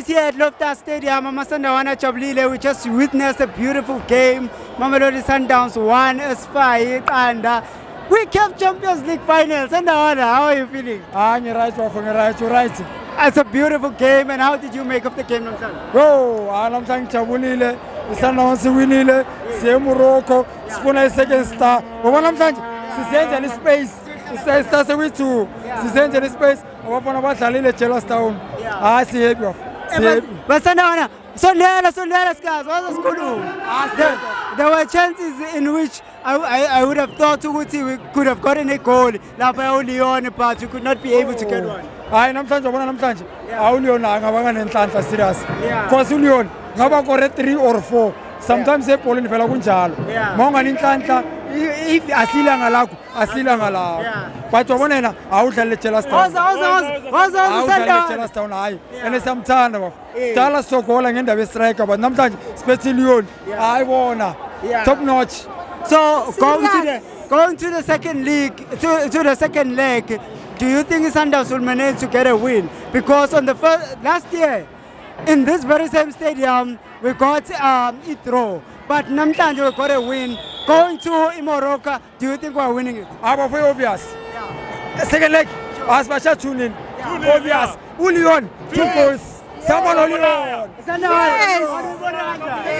here at Loftus Stadium, Amasandawana Chabulile. We just witnessed a beautiful game. Mamelodi Sundowns won Esfai Iqanda. We kept Champions League finals. Sandawana, how are you feeling? You're right. It's a beautiful game, and how did you make of the game, Namhlanje? Namhlanje jabulile, iSundowns winile, siye Morocco, sifuna i-second star. Ngoba namhlanje sisenza ispace. Star sewi-2. Sisenza ispace. Abafana badlalile eJellas Town. Sihappy. But Sandawana, sondela sikazi, wasikhuluma. There were chances in which I would have thought ukuthi we could have gotten a goal lapha uLeon, but we could not be able to get one. Namhlanje uLeon angaba nenhlanhla serious. Because uLeon ngaba kore 3 or 4. Sometimes ebholini vela kunjalo. Mawungani inhlanhla if asilanga lakho. But wabona yena awudlala eJellas Town. Awudlala Town hayi. Ene samthanda bafo. Dala sogola ngendaba yestriker but namhlanje special Leon ayibona. Top notch. So going to the second league, to the second leg, do you think Sundowns will manage to get a win? Because on the last year, in this very same stadium, we got a draw, but namhlanje we got a win. Going to Morocco, do you think we are winning it? For obvious. Second leg, as much as tune in. Obvious. Ulion, 2 goals. Someone Ulion.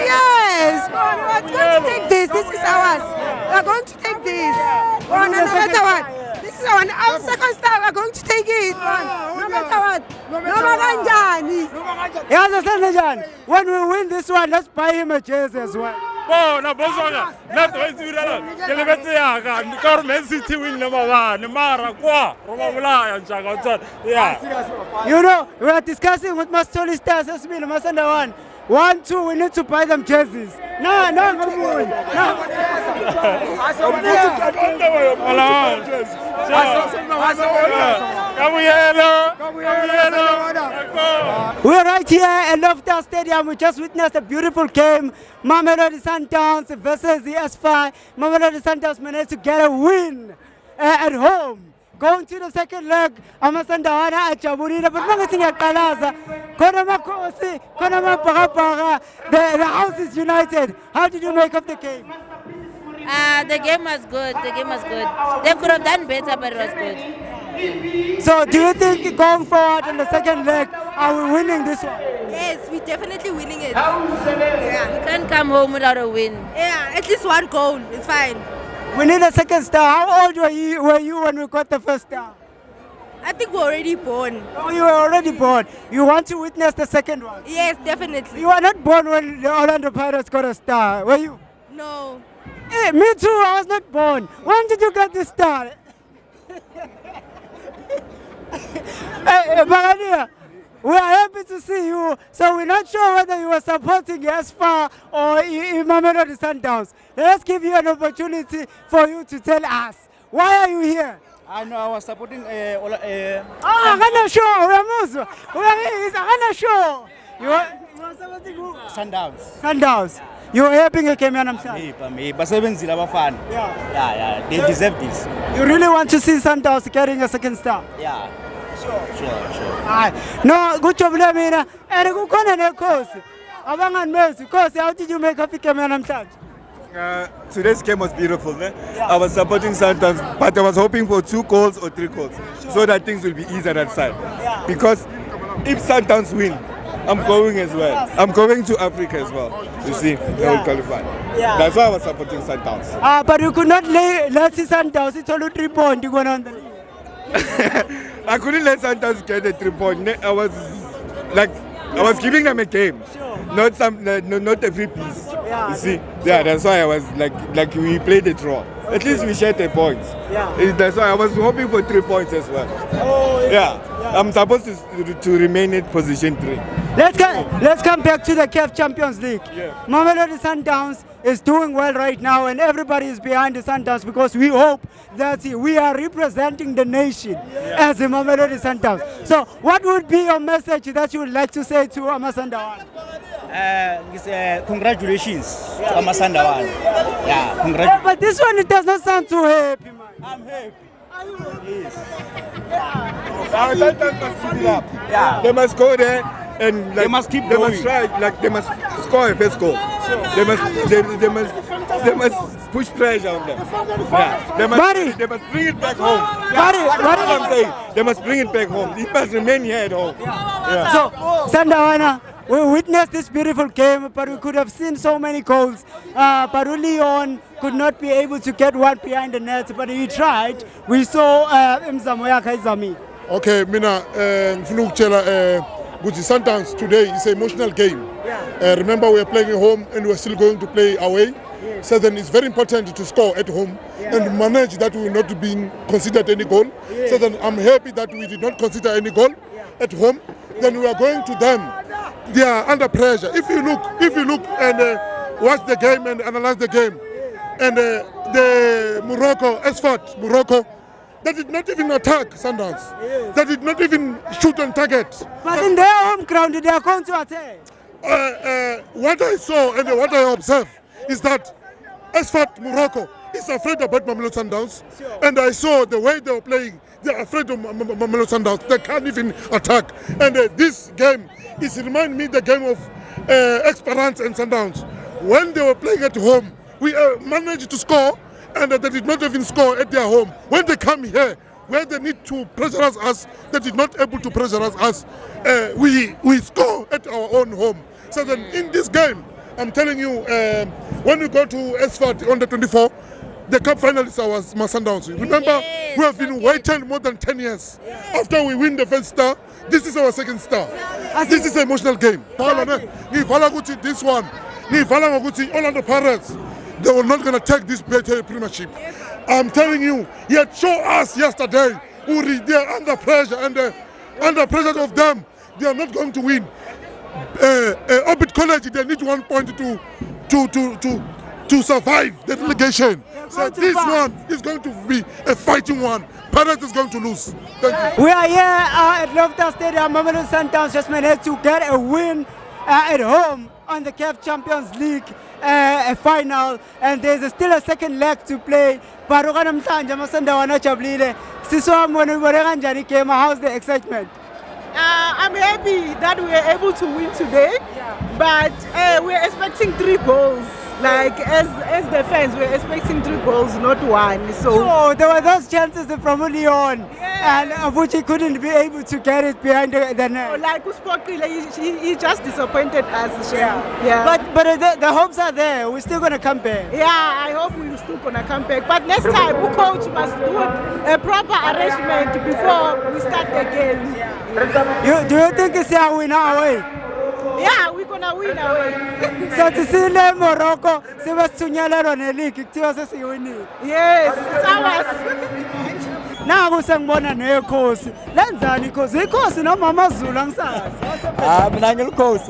Yes, we're going to take this. This is ours. We're going to take this. No matter what. This is our second star. We're going to take it. No matter what. No matter what. You understand, Jan? When we win this one, let's buy him a jersey as well. Na bosona na toitsirela ke lebetse ya ka ka Man City win number 1 mara kwa roba bulaya njaka tsana yeah. You know, we are discussing with Masoli Stars Esmile Masandawana. 1-2, we need to buy them jerseys. No, we're right here at Loftus Stadium. We just witnessed a beautiful game. Mamelodi Sundowns versus the Esfai. Mamelodi Sundowns managed to get a win at home. Going to the second leg, Amasandawana ajabulile, but mangathi ngiyaqalaza khona makhosi khona mabhakabhaka. The house is united. How did you make of the game? The game was good. They could have done better, but it was good. So do you think going forward in the second leg, are we winning this one? Yes, we're definitely winning it. You can't come home without a win. Yeah, at least 1 goal. It's fine. We need a second star. How old were you when we got the first star? I think we're already born. Oh, you were already born. You want to witness the second one? Yes, definitely. You were not born when the Orlando Pirates got a star, were you? No. Hey, me too, I was not born. When did you get the star? Hey, Bagania, we are happy to see you. So we're not sure whether you were supporting Esfai or Mamelodi Sundowns. Let's give you an opportunity for you to tell us. Why are you here? I know I was supporting I'm sure. I'm sure. You are supporting who? Sundowns. You are helping a Kenyan Basebenzile abafana. Yeah. They deserve this. You really want to see Sundowns getting a second star? Yeah. Sure. No, good job, Lamina. And a good corner, of course. How did you make up the Kenyan Today's game was beautiful. I was supporting Sundowns, but I was hoping for 2 goals or 3 goals so that things will be easier that side. Because if Sundowns win, I'm going as well. I'm going to Africa as well. You see, they will qualify. That's why I was supporting Sundowns. But you could not let Sundowns. It's only 3 points going on the league. I couldn't let Sundowns get a 3 point. I was giving them a game, not a free piece. You see, that's why I was like we played a draw. At least we shared the points. That's why I was hoping for 3 points as well. I'm supposed to remain in position 3. Let's come back to the CAF Champions League. Mamelodi Sundowns is doing well right now, and everybody is behind the Sundowns because we hope that we are representing the nation as the Mamelodi Sundowns. So, what would be your message that you would like to say to Amasandawana? Congratulations to Amasandawana. Yeah, congratulations. But this one, it does not sound too happy, man. I'm happy. Yes. They must go there and like, They must keep they going. must try, like they must score a first goal. They must push pressure on them. Yeah. They must bring it back home. That's what I'm saying. They must bring it back home. It must remain here at home. Yeah. So, Sandawana, we witnessed this beautiful game, but we could have seen so many goals. But Leon could not be able to get one behind the net, but he tried. We saw Mzamoyaka Izami. Okay, mina ngifuna ukutshela ukuthi Sundowns today is an emotional game. Remember we are playing at home and we are still going to play away. So then it's very important to score at home and manage that we will not be considered any goal. So then I'm happy that we did not consider any goal at home. Then we are going to them. They are under pressure. If you look and watch the game and analyze the game, and the Morocco, that did not even attack Sundowns. That did not even shoot on target. But in their home ground, they are going to attack. What I saw and what I observed is that Morocco is afraid about Mamelodi Sundowns, and I saw the way they were playing. They are afraid of Mamelodi Sundowns. They can't even attack. And this game is remind me the game of Esperance and Sundowns. When they were playing at home, we managed to score, and they did not even score at their home. When they come here, where they need to pressurize us, they did not able to pressurize us. We score at our own home. So then in this game, I'm telling you, when we go to Esfat on the 24th, the cup finalists are Sundowns. Remember, we have been waiting more than 10 years. After we win the first star, this is our second star. This is an emotional game. This one, Orlando Pirates, they were not going to take this premiership. I'm telling you, he had shown us yesterday, Uri, they are under pressure, and under pressure of them, they are not going to win. Orbit College, they need 1 point to survive the relegation. So this one is going to be a fighting one. Pirates is going to lose. Thank you. We are here at Loftus Stadium. Mamelodi Sundowns just managed to get a win at home on the CAF Champions League final, and there's still a second leg to play. But when how's the excitement? I'm happy that we are able to win today, but we're expecting 3 goals. Like as the fans, we're expecting 3 goals, not 1. So there were those chances from Leon, and of which he couldn't be able to get it behind the net. Like he just disappointed us. But the hopes are there. We're still gonna come back. Yeah, I hope we're still gonna come back. But next time, the coach must do a proper arrangement before we start the game. Do you think it's a winner away? Yeah, we're gonna win away. So to see Morocco, se was tunyala on the league, yes, it's ours. Now I'm saying one and a course. Lanzani course, a course in Mama Zulang. I'm an course.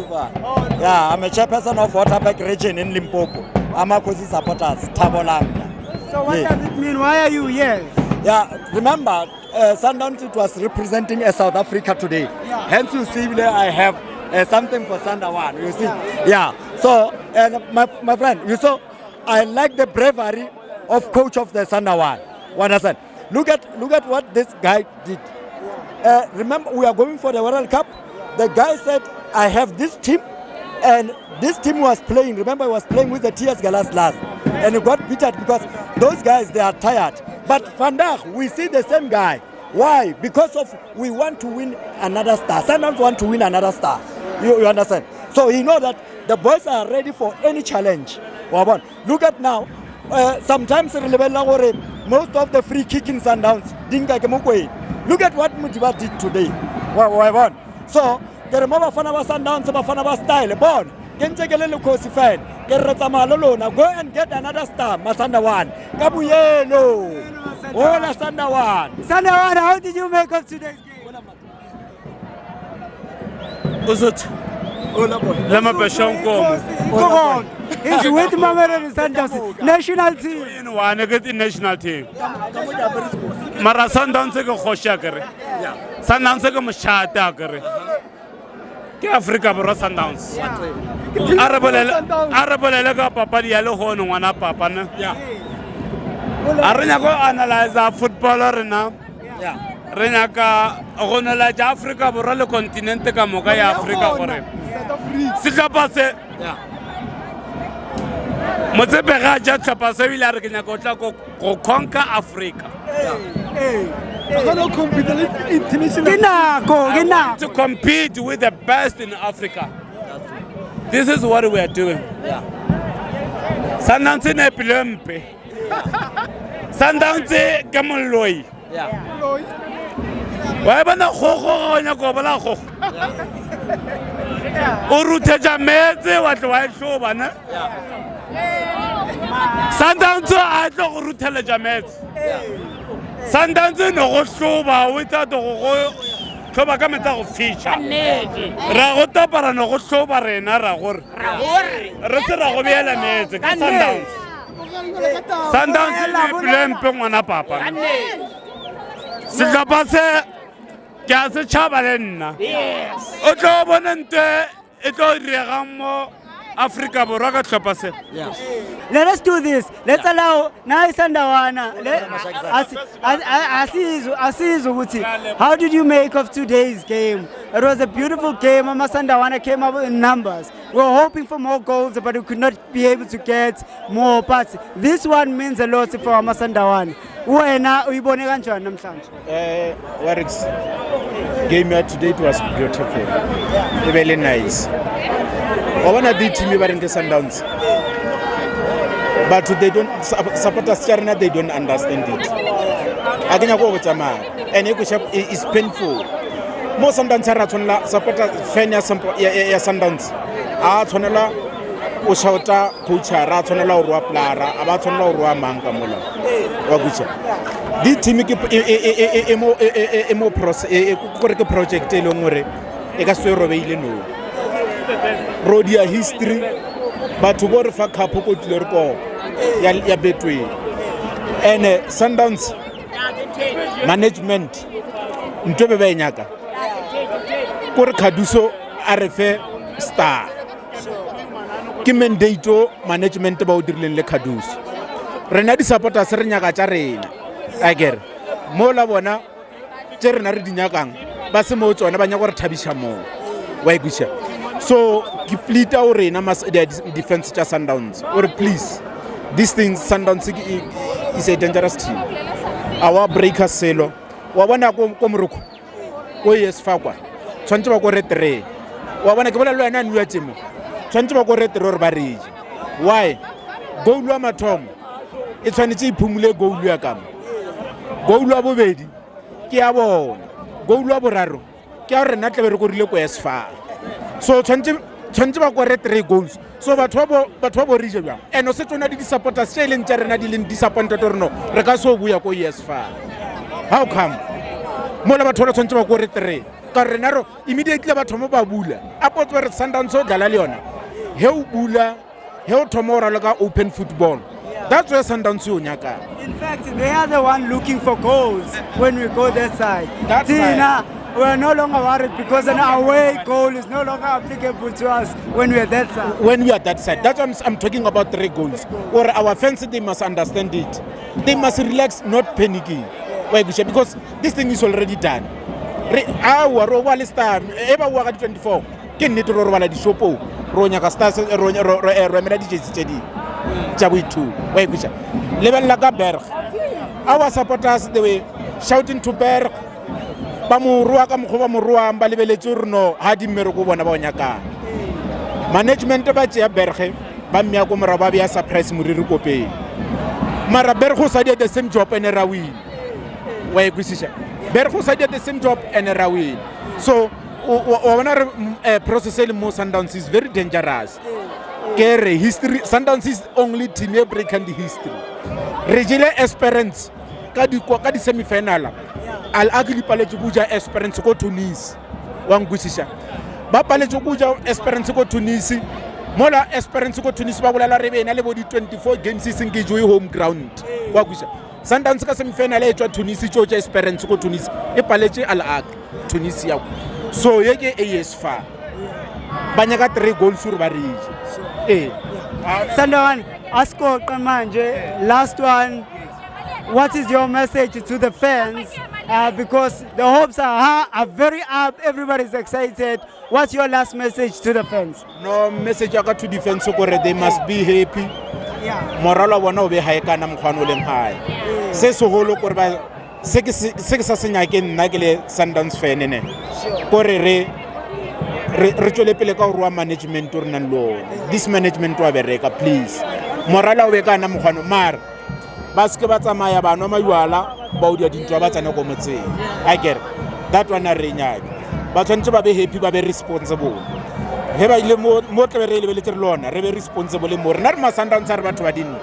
Yeah, I'm a chairperson of Waterberg region in Limpopo. I'm a course supporters, Tabolang. So what does it mean? Why are you here? Yeah, remember, Sundowns it was representing South Africa today. Hence you see there I have something for Sandawan, you see. Yeah. So, my friend, you saw, I like the bravery of coach of the Sandawan. Understand? Look at what this guy did. Remember, we are going for the World Cup. The guy said, I have this team, and this team was playing. Remember, he was playing with the TS Galas last, and he got beaten because those guys, they are tired. But Vandaag, we see the same guy. Why? Because of we want to win another star. Sundowns want to win another star. You understand? So he know that the boys are ready for any challenge. Look at now. Sometimes most of the free kicking Sundowns didn't. Look at what Mutiba did today. So the remember Fanaba Sundowns, Fanaba style. Born. Go and get another star, Masandawan. Kabuyelo. Ola Sandawan. Sandawan, how did you make up today's game? Lama Bashonko. Come on. He's with Mamelodi Sundowns national team. One get national team. Mara Sundowns ko khosha kare. Sundowns ko mashata kare. Ke Africa bro Sundowns. Arabele ka papa di yalo hono wana papa na. Yeah. Arenya go analyze footballer na. Yeah. re nyaka go nela ja Africa borwa le continent ka moka ya Africa gore setlhopha se motsepega ja tlhopha se bile re ke nyaka o tla go conquer Africa. To compete with the best in Africa. This is what we are doing. Sundowns ne pilempe. Sundowns ke moloi. Wa bana go nya go bala go. O rutheja metse wa tlo wa hloba na. Sundowns a tlo go ruthela jametse. Sundowns no go hloba without go hloba ka metsa go ficha. Ra go tapara no go hloba rena ra gore. Re se ra go beela metse ka Sundowns. Sundowns le plempe ngwana papa. Setlhopha se ke a se tšhaba le nna. O tlo bona nte e tlo direga mo Africa borwa ka tlhopha se. Let us do this. Let's allow Sandawana. How did you make of today's game? It was a beautiful game. Sandawana came up in numbers. We were hoping for more goals, but we could not be able to get more. But this one means a lot for Sandawana. Wena uyibone kanjani namhlanje? Warix, game here today it was beautiful. Very nice. I want to beat team in the Sundowns. But they don't supporters China, they don't understand it. I think I go with Jama and it's painful. Most Sundowns are supporters fan ya Sundowns. Tonela Ushauta Pucha, Ratonela Rua Plara, Abatonela Rua Manka Mula. Wagucha. This team emo project Longore, Egasoro Veilino. Rodia history, but to go for Kapuko to your call. Ya between and Sundowns management Ntebe Benyaka Kor Kaduso RFA star Kimendato management about Dirlin Kadus Renadi supporters Renyaka Charena Ager Mola Wana Jernari Dinyagang Basimoto and Abanyakor Tabishamo Waigusha. So complete our defense to Sundowns or please. This thing, Sundowns is a dangerous team. Our breaker selo. Wawana komruku. Go yes fakwa. Twantiba go retre. Wawana kebola lo ena nwa timo. Twantiba go retre or bariji. Why? Go lu amatom. E tshwanetse iphumule go lu ya kam. Go lu a bobedi. Ke a bona. Go lu a boraro. Ke a re nna tle be re go rile go esfa. So twantiba go retre goals. So batho ba region bang eno se tsona di supporters tse leng tsa rena di leng disappointed or no re ka so buya ko ESFA. How come mola batho ba tshwantse ba go re 3 ka rena ro immediately batho mo ba bula apo tse re Sundowns so dala le yona he o bula he o thomora le ka open football. That's where Sundowns yo nyaka. In fact, they are the one looking for goals when we go that side. That's right. We are no longer worried because an away goal is no longer applicable to us when we are that side. When we are that side, that's why I'm talking about 3 goals. Or our fans, they must understand it. They must relax, not panicking. Because this thing is already done. Our Wales star, ever work at 24. Can need to roll the shopo. Ronya Castas, Remedy JCD. Jawi 2. Level Lagaberg. Our supporters, they were shouting to Berg. Management ba tšea Berge ba mmea ko moraba bja surprise moriri ko pele mara Berge sa the same job and ra win wa ekwisisha Berge sa the same job and ra win. So one process le mo Sundowns is very dangerous. Kere history Sundowns is only team e breaking the history. Regile Esperance ka di semi final Al Agli paletje kuja Esperance ko Tunis wangusisha ba paletje kuja Esperance ko Tunis mola Esperance ko Tunis ba bolela re bena le bo di 24 games singijwe home ground wagusha Sundowns ka semi final e tswa Tunis tsoja Esperance ko Tunis e paletje Al Agli Tunis ya so yeke ASFA banyaka 3 goals uri bariji Sandawana asko manje last one. What is your message to the fans because the hopes are very up. Everybody's excited. What's your last message to the fans? No message to the fans they must be happy. Morala wana o be high kana mkhwana o leng high. Se se holo gore ba se ke sa senya ke nna ke le Sundowns fan ne. Gore re tswele pele ka go management o rena lo. This management wa bereka please. Morala o be kana mkhwana mar ba se ke ba tsamaya bana mayuala ba o dia dintwa ba tsana go motseng. I get that one a re nyaka. Ba tshwantse ba be happy ba be responsible. He ba ile mo tle re lebeletse re lona re be responsible mo rena re Sundowns re batho ba dintle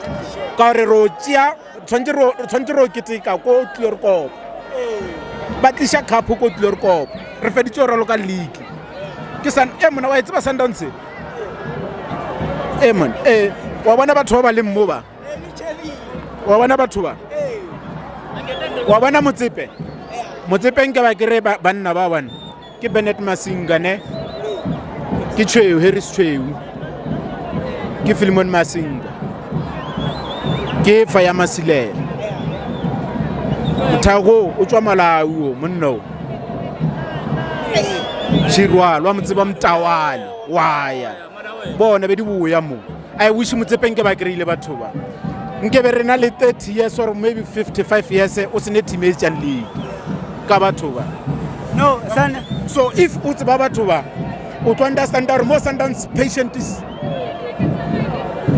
ka re ro tsia tshwantse ro ketika ko clear cop ba tlisha cup ko clear cop re feditse ro local league ke san mona wa itse ba Sundowns man wa bona batho ba le mmo ba wa bona batho ba wa bona Motsepe nke ba kere banna ba bana ke Bennett Masinga ne ke Chweu Harris Chweu ke Philemon Masinga ke Faya Masilela Thago o tswa Malawi monno Shirwalwa Motseba Mtawali waya bona be di buya mo I wish Motsepe nke ba kreile batho ba nke be rena le 30 years or maybe 55 years o sene team e tsa league ka batho ba no son so if o tseba batho ba to understand our most Sundowns patient is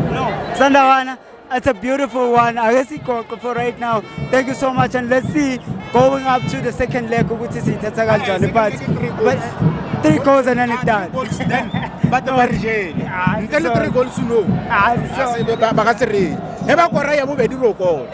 no Sandawana, it's a beautiful one. I guess for right now. Thank you so much, and let's see going up to the second leg which is but 3 goals and then it's done. But the margin until 3 goals no ba ka se re he ba kora ya bobedi ro go